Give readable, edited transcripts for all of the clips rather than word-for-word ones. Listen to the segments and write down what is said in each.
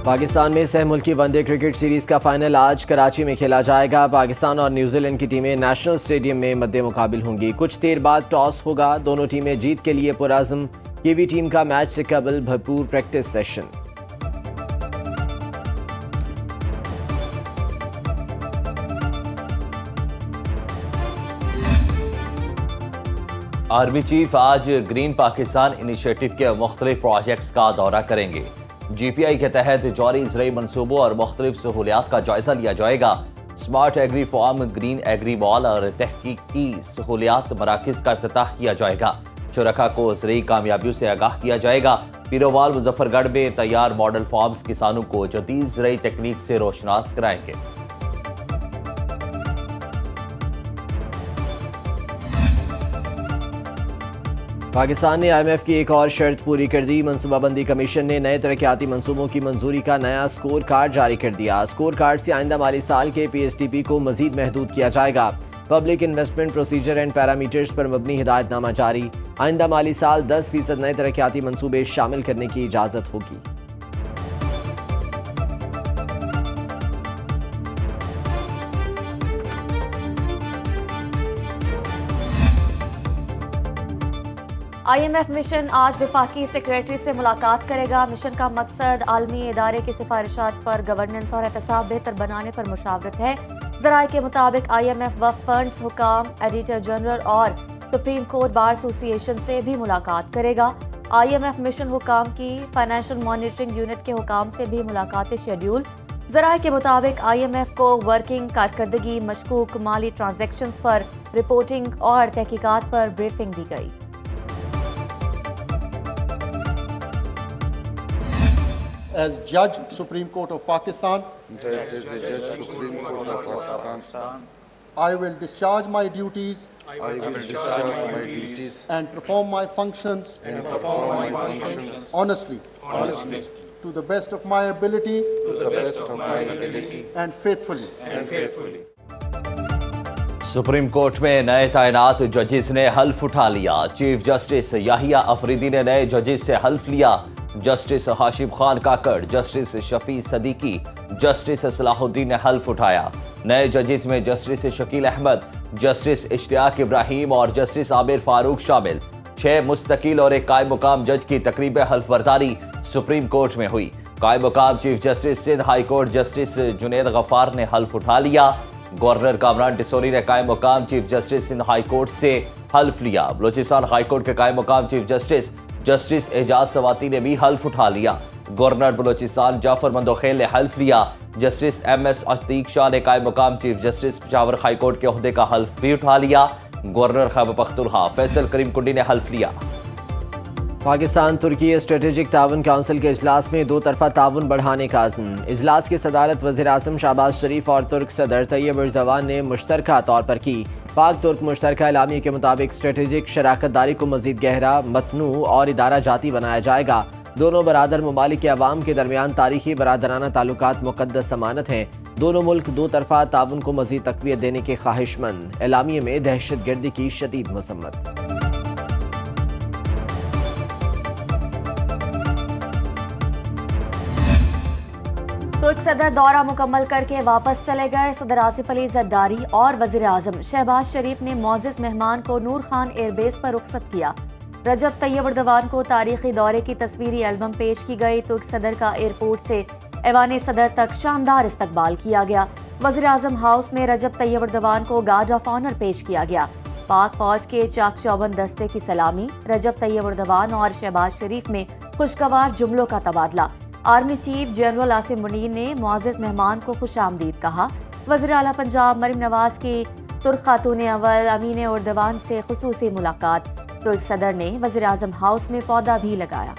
पाकिस्तान में सह मुल्की वनडे क्रिकेट सीरीज का फाइनल आज कराची में खेला जाएगा। पाकिस्तान और न्यूजीलैंड की टीमें नेशनल स्टेडियम में मद्दे मुकाबिल होंगी। कुछ देर बाद टॉस होगा। दोनों टीमें जीत के लिए पुरअज़्म। कीवी टीम का मैच से कबल भरपूर प्रैक्टिस सेशन। आर्मी चीफ आज ग्रीन पाकिस्तान इनिशिएटिव के मुख्तलिफ प्रोजेक्ट्स का दौरा करेंगे। GPI के तहत जारी ज़रई मनसूबों और मुख्तलिफ सहूलियात का जायजा लिया जाएगा। Smart agri farm, green agri mall और तहकीकी सहूलियात मराकज़ का इफ्तिताह किया जाएगा। शुरका को ज़रई कामयाबियों से आगाह किया जाएगा। पीरोवाल मुजफ्फरगढ़ में तैयार मॉडल फार्म्स किसानों को जदीद ज़रई तकनीक से रोशनास कराएंगे। पाकिस्तान ने IMF की एक और शर्त पूरी कर दी। मनसूबाबंदी कमीशन ने नए तरक्याती मंसूबों की मंजूरी का नया स्कोर कार्ड जारी कर दिया। स्कोर कार्ड से आइंदा माली साल के PSDP को मजीद महदूद किया जाएगा। Public investment procedure and parameters पर मबनी हिदायतनामा जारी। आइंदा माली साल 10% नए तरक्याती मंसूबे शामिल करने की इजाज़त होगी। IMF मिशन आज वफाकी सेक्रेटरी से मुलाकात करेगा। मिशन का मकसद आलमी इदारे की सिफारिशात पर गवर्नेंस और एहतसाब बेहतर बनाने पर मुशावरत है। ज़राए के मुताबिक IMF वफ़ फंड्स, हुकाम, एडिटर जनरल और सुप्रीम कोर्ट बार एसोसिएशन से भी मुलाकात करेगा। IMF मिशन हुकाम की फाइनेंशियल मॉनिटरिंग यूनिट के हुकाम से भी मुलाकातें शेड्यूल। ज़राए के मुताबिक IMF को वर्किंग कारकर्दगी, मशकूक माली ट्रांजैक्शंस पर रिपोर्टिंग और तहकीकात पर ब्रीफिंग दी गई। As Judge Supreme Court of Pakistan, I will discharge my duties and perform my functions honestly to the best of my ability and faithfully. Supreme court में नए तैनात जजेस ने हल्फ उठा लिया। चीफ जस्टिस याहिया अफरीदी ने नए जजेस से हल्फ लिया। जस्टिस हाशिम खान काकड़, जस्टिस शफी सदीकी, जस्टिस सलाहुद्दीन ने हल्फ उठाया। नए जजेस में जस्टिस शकील अहमद, जस्टिस इश्तियाक इब्राहिम और जस्टिस आबिर फारूक शामिल। 6 मुस्तकिल और एक कायम मुकाम जज की तकरीब हल्फ बर्दारी सुप्रीम कोर्ट में हुई। कायम मुकाम chief justice Sindh high court justice Junaid Ghaffar ने हल्फ उठा लिया। गवर्नर कामरान डिसोरी ने कायम मुकाम chief justice Sindh high court से हल्फ लिया। बलोचिस्तान हाई कोर्ट के कायम मुकाम चीफ जस्टिस एजाज सवाती ने भी हल्फ उठा लिया। गवर्नर बलोचिस्तान जाफर मंदोखेल ने हल्फ लिया। जस्टिस MS अतीक शाह ने कायम मुकाम chief justice Peshawar high court के ओहदे का हल्फ भी उठा लिया। गवर्नर खैबर पख्तूनख्वा फैसल करीम कुंडी ने हल्फ लिया। पाकिस्तान तुर्की स्ट्रेटेजिक ताउन काउंसिल के इजलास में 2 तरफा ताउन बढ़ाने का अज़्म। इजलास की सदारत वज़ीर आज़म शहबाज शरीफ और तुर्क सदर तैयब एर्दोगान ने मुश्तरका तौर पर की। पाक तुर्क मुश्तरका एलामिया के मुताबिक स्ट्रेटेजिक शराकत दारी को मज़ीद गहरा, मतनू और इदारा जाती बनाया जाएगा। दोनों बरादर ममालिक के अवाम के दरमियान तारीखी बरादराना ताल्लुकात मुक़द्दस अमानत हैं। दोनों मुल्क 2 तरफा ताउन को मज़ीद तक़वियत देने के ख्वाहिशमंद। एलामिया में दहशत गर्दी की शदीद मज़म्मत। तुर्क सदर दौरा मुकम्मल करके वापस चले गए। सदर आसिफ अली जरदारी और वज़ीर आज़म शहबाज शरीफ ने मोअज़्ज़ज़ मेहमान को नूर खान एयरबेस पर रुखसत किया। रजब तैयब एर्दोगान को तारीखी दौरे की तस्वीरी एल्बम पेश की गई। तुर्क सदर का एयरपोर्ट से ऐवान सदर तक शानदार इस्तकबाल किया गया। वज़ीर आज़म हाउस में रजब तैयब एर्दोगान को गार्ड ऑफ ऑनर पेश किया गया। पाक फौज के चाक चौबंद दस्ते की सलामी, रजब तैयब एर्दोगान और शहबाज शरीफ में खुशगवार जुमलों का तबादला। Army chief general Asim Munir ने मुअज़्ज़ज़ मेहमान को खुशामदीद कहा। वज़ीर आला पंजाब मरीम नवाज की तुर्क खातून अव्वल अमीन एर्दोगान से खुसूसी मुलाकात। तुर्क सदर ने वज़ीर आज़म हाउस में पौधा भी लगाया।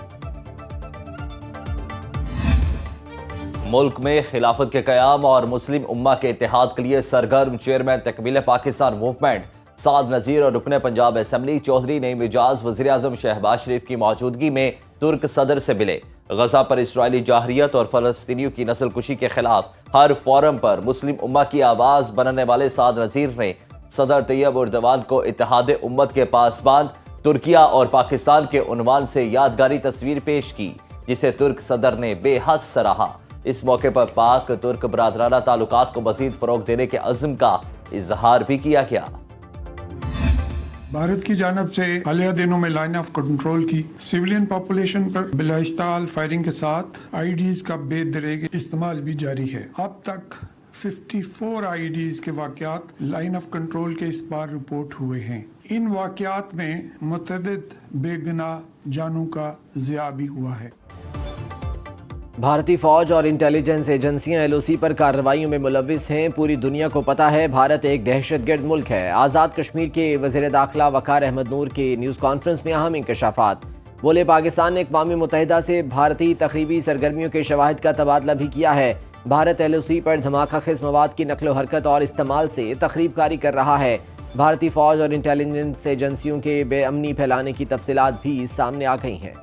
मुल्क में खिलाफत के क़याम और मुस्लिम उम्मा के इत्तेहाद के लिए सरगर्म चेयरमैन तकमील पाकिस्तान मूवमेंट साद नज़ीर और रुकन पंजाब असम्बली चौधरी नईम एजाज वज़ीर आज़म शहबाज शरीफ की मौजूदगी में तुर्क सदर से मिले। गजा पर इसराइली जाहरियत और फ़लस्तीनियों की नस्ल कुशी के खिलाफ हर फोरम पर मुस्लिम उम्मा की आवाज़ बनने वाले साद नज़ीर ने सदर तैयब एर्दोगान को इत्तेहाद उम्मत के पासबान तुर्किया और पाकिस्तान के उन्वान से यादगारी तस्वीर पेश की, जिसे तुर्क सदर ने बेहद सराहा। इस मौके पर पाक तुर्क बरादराना ताल्लुकात को मजीद फरोग देने के अज़्म का इजहार भी किया गया। भारत की जानब से हालिया दिनों में लाइन ऑफ कंट्रोल की सिविलियन पॉपुलेशन पर बिलाइस्ताल फायरिंग के साथ आईडीज का बेदरेग इस्तेमाल भी जारी है। अब तक 54 आईडीज के वाकयात लाइन ऑफ कंट्रोल के इस बार रिपोर्ट हुए हैं। इन वाकयात में मुतअद्दिद बेगुनाह जानों का ज़िया भी हुआ है। भारतीय फौज और इंटेलिजेंस एजेंसियां एलओसी पर कार्रवाइयों में मुलविस हैं। पूरी दुनिया को पता है भारत एक दहशतगर्द मुल्क है। आज़ाद कश्मीर के वज़ीर दाखिला वक़ार अहमद नूर के न्यूज़ कॉन्फ्रेंस में अहम इंकशाफात। बोले, पाकिस्तान ने अक़वाम मुत्तहिदा से भारतीय तख़रीबी सरगर्मियों के शवाहिद का तबादला भी किया है। भारत एलओसी पर धमाका ख़िज़ मवाद की नकलो हरकत और इस्तेमाल से तख़रीबकारी कर रहा है। भारतीय फौज और इंटेलिजेंस एजेंसियों के बेअमनी फैलाने की तफसीलात भी सामने आ गई हैं।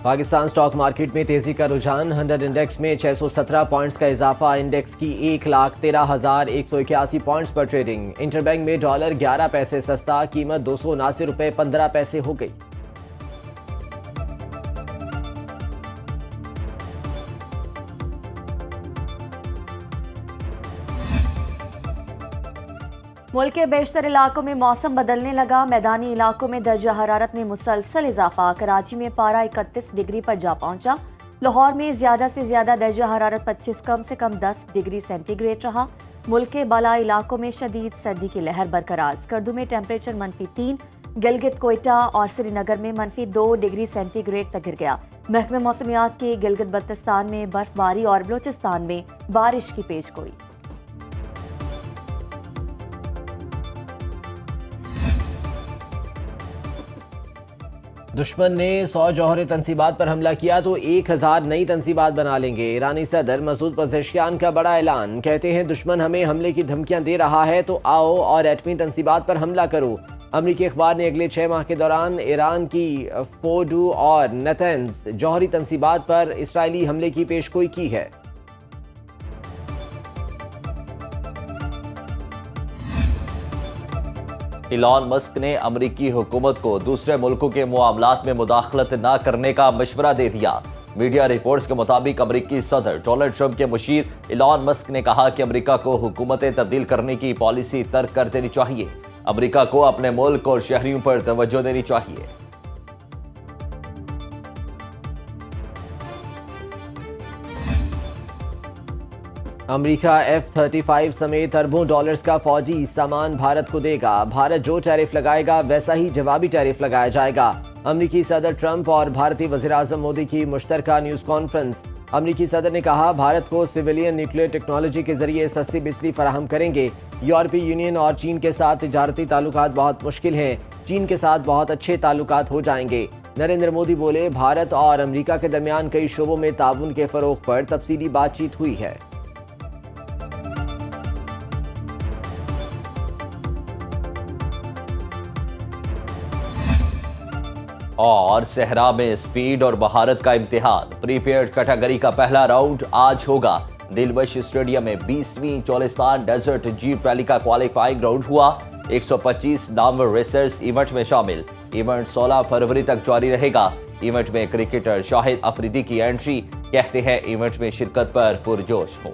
पाकिस्तान स्टॉक मार्केट में तेजी का रुझान। 100 इंडेक्स में 617 पॉइंट्स का इजाफा। इंडेक्स की 1,13,181 पॉइंट्स पर ट्रेडिंग। इंटरबैंक में डॉलर 11 पैसे सस्ता, कीमत 279 रुपये 15 पैसे हो गई। मुल्क के बेशतर इलाकों में मौसम बदलने लगा। मैदानी इलाकों में दर्जा हरारत में मुसलसल इजाफा। कराची में पारा 31 डिग्री पर जा पहुंचा। लाहौर में ज्यादा से ज्यादा दर्जा हरारत 25 कम से कम 10 डिग्री सेंटीग्रेड रहा। मुल्क के बाला इलाकों में शदीद सर्दी की लहर बरकरार। स्कर्दू में टेम्परेचर -3, गिलगित कोयटा और श्रीनगर में -2 डिग्री सेंटीग्रेड तक गिर गया। महकमे मौसमियात की गिलगित बल्तिस्तान में बर्फबारी और बलूचिस्तान में बारिश की पेशगोई। दुश्मन ने 100 जौहरी तनसीबात पर हमला किया तो 1000 नई तनसीबात बना लेंगे। ईरानी सदर मसूद पज़ेश्कियान का बड़ा ऐलान। कहते हैं, दुश्मन हमें हमले की धमकियां दे रहा है तो आओ और एटमी तनसीबात पर हमला करो। अमरीकी अखबार ने अगले 6 माह के दौरान ईरान की फोर्डू और नतन्स जौहरी तनसीबात पर इसराइली हमले की पेशगोई की है। इलॉन मस्क ने अमरीकी हुकूमत को दूसरे मुल्कों के मामलात में मुदाखलत न करने का मशवरा दे दिया। मीडिया रिपोर्ट्स के मुताबिक अमरीकी सदर डोनाल्ड ट्रंप के मुशीर इलॉन मस्क ने कहा कि अमरीका को हुकूमतें तब्दील करने की पॉलिसी तर्क कर देनी चाहिए। अमरीका को अपने मुल्क और शहरियों पर तवज्जो देनी चाहिए। अमेरिका F-35 समेत अरबों डॉलर्स का फौजी सामान भारत को देगा। भारत जो टैरिफ लगाएगा वैसा ही जवाबी टैरिफ लगाया जाएगा। अमरीकी सदर ट्रंप और भारतीय वज़ीर-ए-आज़म मोदी की मुश्तरका न्यूज़ कॉन्फ्रेंस। अमरीकी सदर ने कहा, भारत को सिविलियन न्यूक्लियर टेक्नोलॉजी के जरिए सस्ती बिजली फराहम करेंगे। यूरोपीय यूनियन और चीन के साथ तिजारती ताल्लुकात बहुत मुश्किल हैं। चीन के साथ बहुत अच्छे ताल्लुकात हो जाएंगे। नरेंद्र मोदी बोले, भारत और अमरीका के दरमियान कई शोबों में ताउन के फरोग पर तफसीली बातचीत हुई है। और सहरा में स्पीड और महारत का इम्तिहान। प्रीपेड कैटेगरी का पहला राउंड आज होगा। दिलवश स्टेडियम में 20वीं चोलिस्तान डेजर्ट जीप रैली का क्वालिफाइंग राउंड हुआ। 125 नामवर रेसर्स इवेंट में शामिल। इवेंट 16 फरवरी तक जारी रहेगा। इवेंट में क्रिकेटर शाहिद अफरीदी की एंट्री। कहते हैं, इवेंट में शिरकत पर पुरजोश हूं।